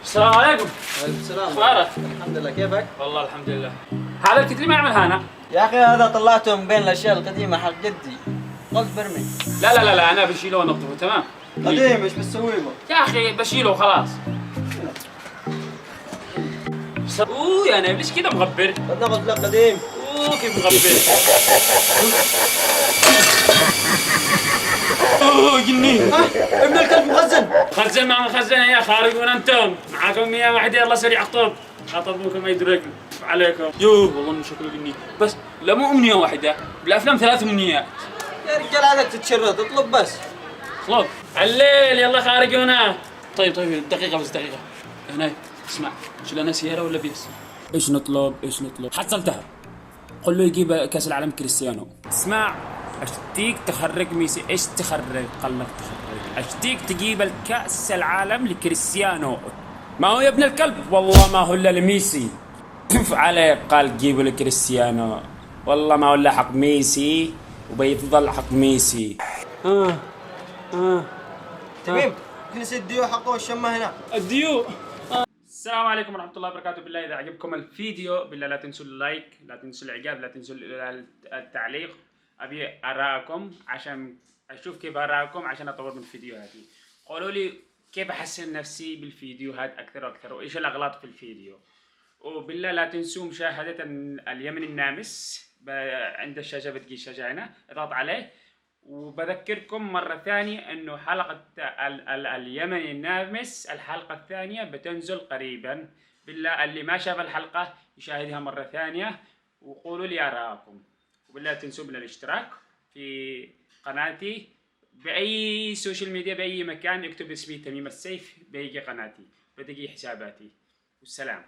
السلام عليكم. وعليكم السلام. اخبارك؟ الحمد لله، كيفك؟ والله الحمد لله. هذا الكتري ما يعملها انا. يا اخي هذا طلعته من بين الاشياء القديمه حق جدي، قلت برمي. لا انا بشيله وانظفه تمام. قديم ايش بتسوي له؟ يا اخي بشيله وخلاص. اوه انا ليش كذا مغبر؟ بناخذ لك قديم. اوه كيف مغبر. اوه جني. ابن الكلب مخزن. خزن ما مخزن يا خارجون انتم. معاكم 100 واحد يلا سريع خطب. خطبوكم ما يدركم عليكم. يوه والله انه شكله جني. بس لا مو امنيه واحده، بالافلام 3 امنيات. يا رجال هذاك تتشرد، اطلب بس. خلاص الليل يلا خارجونا. طيب دقيقة بس دقيقة. هنا اسمع، شو لنا سيارة ولا بيس؟ ايش نطلب؟ حصلتها. قل له يجيب كأس العالم كريستيانو. اسمع، اشتيك تخرج ميسي، ايش تخرج؟ قال لك تخرج. اشتيك تجيب الكأس العالم لكريستيانو. ما هو يا ابن الكلب، والله ما هو الا لميسي. كيف عليك قال جيبوا لكريستيانو. والله ما هو الا حق ميسي وبيفضل حق ميسي. تميم، نسيت الديو حقه والشمه هنا. الديو. السلام عليكم ورحمة الله وبركاته. بالله إذا عجبكم الفيديو بالله لا تنسوا اللايك، لا تنسوا الإعجاب، لا تنسوا التعليق. أبي آراءكم عشان أشوف كيف آراءكم عشان أطور من فيديوهاتي. قولوا لي كيف أحسن نفسي بالفيديوهات أكثر وأكثر، وإيش الأغلاط في الفيديو. وبالله لا تنسوا مشاهدة اليمن النامس. عند الشاشة بتجي الشاشة هنا، اضغط عليه. وبذكركم مرة ثانية انه حلقة اليمن النامس الحلقة الثانية بتنزل قريبا. بالله اللي ما شاف الحلقة يشاهدها مرة ثانية وقولوا لي آراءكم. وبالله تنسوا من الاشتراك في قناتي بأي سوشيال ميديا بأي مكان، اكتب اسمي تميم السيف بيجي قناتي بتجي حساباتي. والسلام.